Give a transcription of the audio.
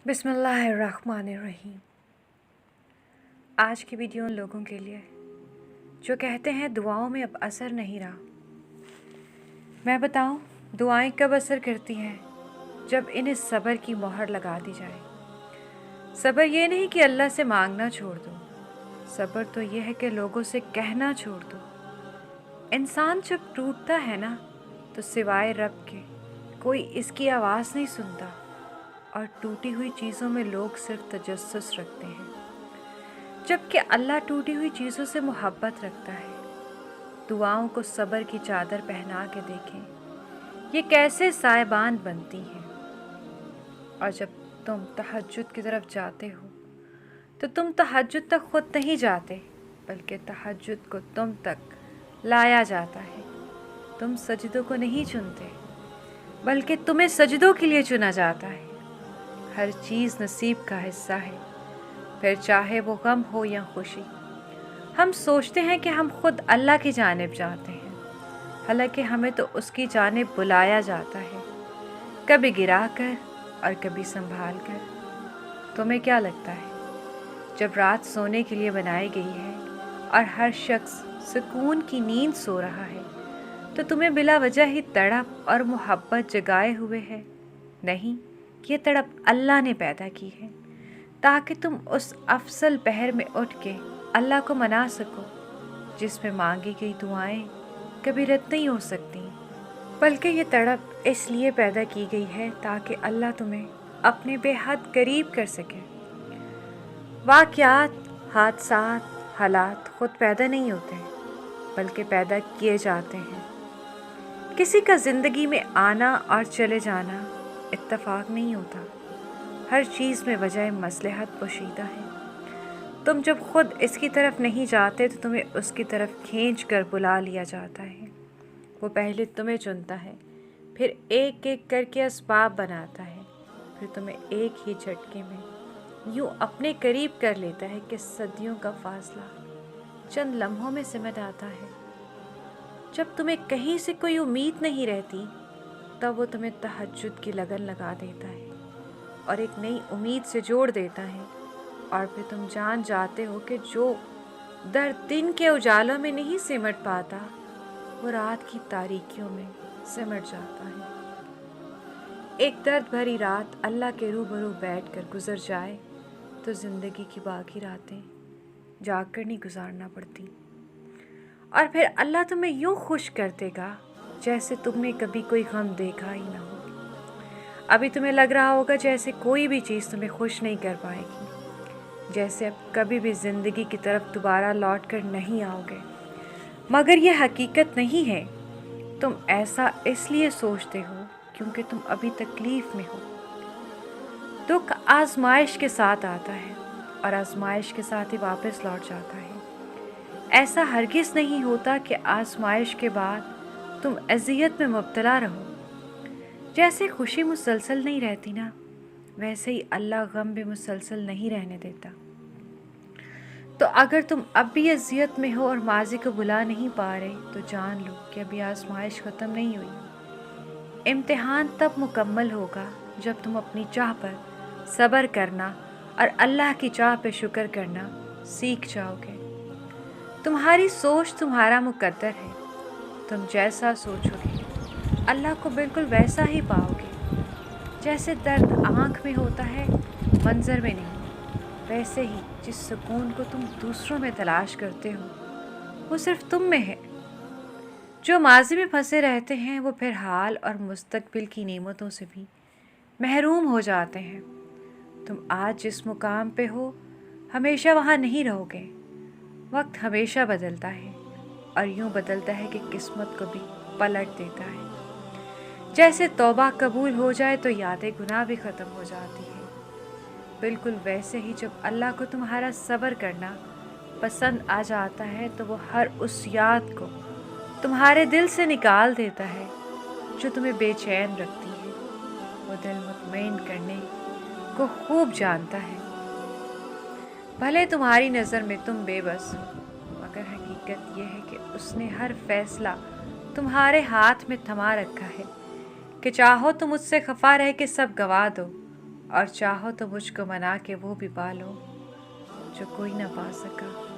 बिस्मिल्लाहिर्रहमानिर्रहीम। आज की वीडियो उन लोगों के लिए जो कहते हैं दुआओं में अब असर नहीं रहा। मैं बताऊं, दुआएं कब असर करती हैं? जब इन्हें सब्र की मोहर लगा दी जाए। सब्र ये नहीं कि अल्लाह से मांगना छोड़ दो, सब्र तो ये है कि लोगों से कहना छोड़ दो। इंसान जब टूटता है ना, तो सिवाय रब के कोई इसकी आवाज़ नहीं सुनता, और टूटी हुई चीज़ों में लोग सिर्फ तजस्सुस रखते हैं, जबकि अल्लाह टूटी हुई चीज़ों से मोहब्बत रखता है। दुआओं को सब्र की चादर पहना के देखें, ये कैसे साहिबान बनती हैं। और जब तुम तहज्जुद की तरफ जाते हो, तो तुम तहज्जुद तक खुद नहीं जाते, बल्कि तहज्जुद को तुम तक लाया जाता है। तुम सजदों को नहीं चुनते, बल्कि तुम्हें सजदों के लिए चुना जाता है। हर चीज़ नसीब का हिस्सा है, फिर चाहे वो गम हो या खुशी। हम सोचते हैं कि हम खुद अल्लाह की जानिब जाते हैं, हालांकि हमें तो उसकी जानिब बुलाया जाता है, कभी गिरा कर और कभी संभाल कर। तुम्हें क्या लगता है, जब रात सोने के लिए बनाई गई है और हर शख्स सुकून की नींद सो रहा है, तो तुम्हें बिला वजह ही तड़प और मोहब्बत जगाए हुए है? नहीं, ये तड़प अल्लाह ने पैदा की है, ताकि तुम उस अफसल पहर में उठ के अल्लाह को मना सको, जिसमें मांगी गई दुआएं कभी रद्द नहीं हो सकती। बल्कि ये तड़प इसलिए पैदा की गई है ताकि अल्लाह तुम्हें अपने बेहद करीब कर सके। वाक़यात, हादसात, हालात खुद पैदा नहीं होते, बल्कि पैदा किए जाते हैं। किसी का ज़िंदगी में आना और चले जाना इत्तफाक नहीं होता। हर चीज़ में वजह मसलहत पोशीदा है। तुम जब खुद इसकी तरफ नहीं जाते, तो तुम्हें उसकी तरफ खींच कर बुला लिया जाता है। वो पहले तुम्हें चुनता है, फिर एक एक करके असबाब बनाता है, फिर तुम्हें एक ही झटके में यूँ अपने करीब कर लेता है कि सदियों का फासला चंद लम्हों में सिमट आता है। जब तुम्हें कहीं से कोई उम्मीद नहीं रहती, तब वो तुम्हें तहज्जुद की लगन लगा देता है और एक नई उम्मीद से जोड़ देता है, और फिर तुम जान जाते हो कि जो दर्द दिन के उजालों में नहीं सिमट पाता, वो रात की तारीकियों में सिमट जाता है। एक दर्द भरी रात अल्लाह के रूबरू बैठ कर गुजर जाए, तो ज़िंदगी की बाकी रातें जाग कर नहीं गुजारना पड़ती, और फिर अल्लाह तुम्हें यूँ खुश कर देगा जैसे तुमने कभी कोई गम देखा ही ना हो। अभी तुम्हें लग रहा होगा जैसे कोई भी चीज़ तुम्हें खुश नहीं कर पाएगी, जैसे अब कभी भी ज़िंदगी की तरफ दोबारा लौट कर नहीं आओगे, मगर यह हकीकत नहीं है। तुम ऐसा इसलिए सोचते हो क्योंकि तुम अभी तकलीफ़ में हो। दुख आजमाइश के साथ आता है और आजमाइश के साथ ही वापस लौट जाता है। ऐसा हरगिज़ नहीं होता कि आजमाइश के बाद तुम अज़ियत में मुब्तला रहो। जैसे खुशी मुसलसल नहीं रहती ना, वैसे ही अल्लाह गम भी मुसलसल नहीं रहने देता। तो अगर तुम अब भी अज़ियत में हो और माज़ी को बुला नहीं पा रहे, तो जान लो कि अभी आजमाइश ख़त्म नहीं हुई। इम्तिहान तब मुकम्मल होगा जब तुम अपनी चाह पर सब्र करना और अल्लाह की चाह पे शुक्र करना सीख जाओगे। तुम्हारी सोच तुम्हारा मुकद्दर है। तुम जैसा सोचोगे अल्लाह को बिल्कुल वैसा ही पाओगे। जैसे दर्द आँख में होता है, मंज़र में नहीं, वैसे ही जिस सुकून को तुम दूसरों में तलाश करते हो, वो सिर्फ तुम में है। जो माज़ी में फंसे रहते हैं, वो फिर हाल और मुस्तक़बिल की नेमतों से भी महरूम हो जाते हैं। तुम आज जिस मुकाम पे हो, हमेशा वहाँ नहीं रहोगे। वक्त हमेशा बदलता है, और यूँ बदलता है कि किस्मत को भी पलट देता है। जैसे तौबा कबूल हो जाए तो यादें गुनाह भी ख़त्म हो जाती है, बिल्कुल वैसे ही जब अल्लाह को तुम्हारा सब्र करना पसंद आ जाता है, तो वो हर उस याद को तुम्हारे दिल से निकाल देता है जो तुम्हें बेचैन रखती है। वो दिल मुतमईन करने को खूब जानता है। भले तुम्हारी नज़र में तुम बेबस हो, मगर हकीकत यह है कि उसने हर फैसला तुम्हारे हाथ में थमा रखा है कि चाहो तो मुझसे खफा रह के सब गवा दो, اور چاہو تو مجھ کو منا کے وہ بھی پالو جو کوئی نہ پا سکا۔